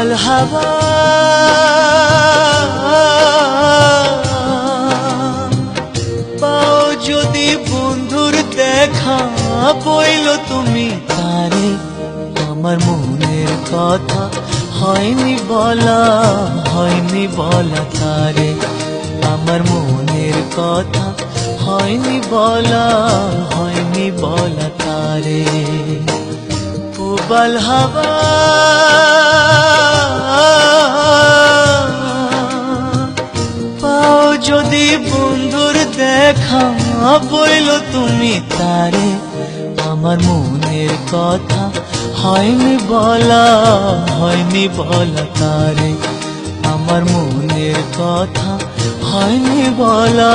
প্রবাল হাওয়া পাও যদি বন্ধুর দেখা বইল তুমি তারে আমার মনের কথা হয়নি বলা তারে আমার মনের কথা হয়নি বলা তারে প্রবাল হাওয়া পাও যদি বন্ধুর দেখা বইল তুমি তারে আমার মনের কথা হয়নি বলা তারে আমার মনের কথা হয়নি বলা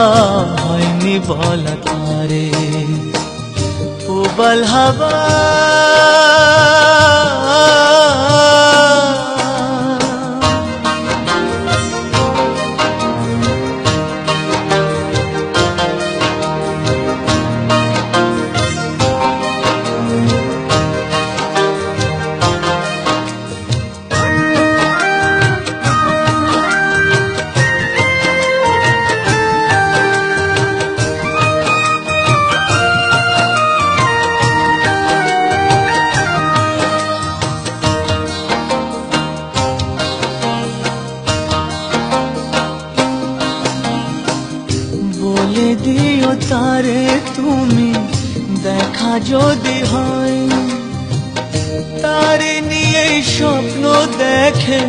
তারে প্রবাল হাওয়া বলে দিও তারে তুমি দেখা যদি হয় তারে নিয়ে স্বপ্ন দেখে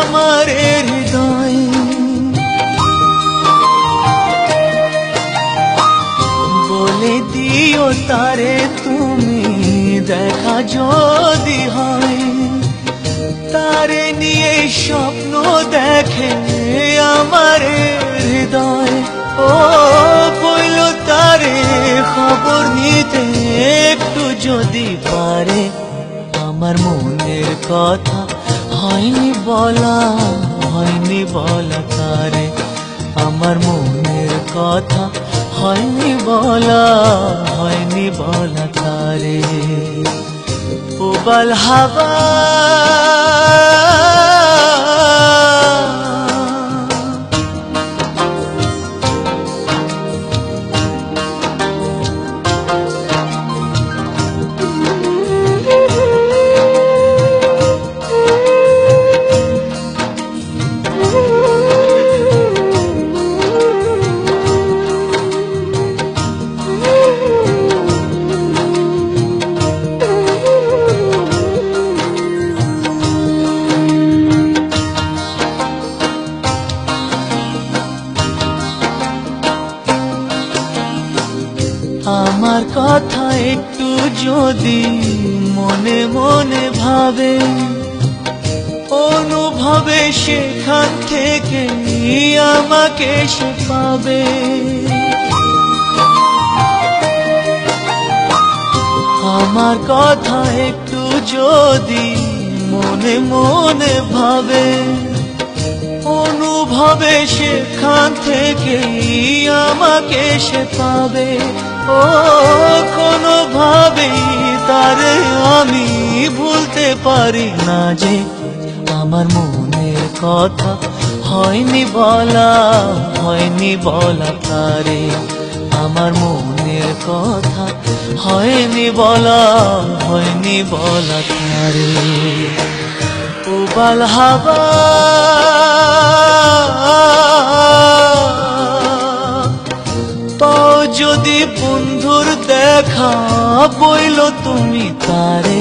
আমার হৃদয় বলে দিও তারে তুমি দেখা যদি হয় তারে নিয়ে স্বপ্ন দেখে আমার হৃদয় ও বইল তারে খবর নিতে একটু যদি পারে আমার মনের কথা হয়নি বলা তারে আমার মনের কথা হয়নি বলা তারে প্রবাল হাওয়া আমার কথা একটু যদি মনে মনে ভাবে অনুভবে সেখান থেকে আমাকে সে পাবে আমার কথা একটু যদি মনে মনে ভাবে অনুভবে সেখান থেকে আমাকে সে পাবে ও কোনোভাবেই তারে আমি ভুলতে পারি না যে আমার মনের কথা হয়নি বলা তারে আমার মনের কথা হয়নি বলা তারে প্রবাল হাওয়া পাও যদি বন্ধুর দেখা বইল তুমি তারে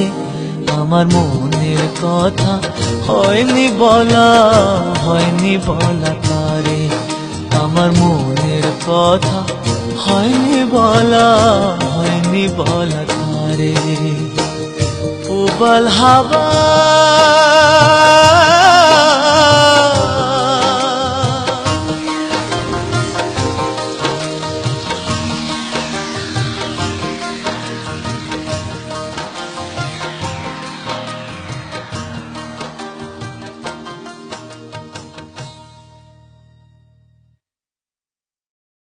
আমার মনের কথা হয়নি বলা তারে আমার মনের কথা হয়নি বলা তারে প্রবাল হাওয়া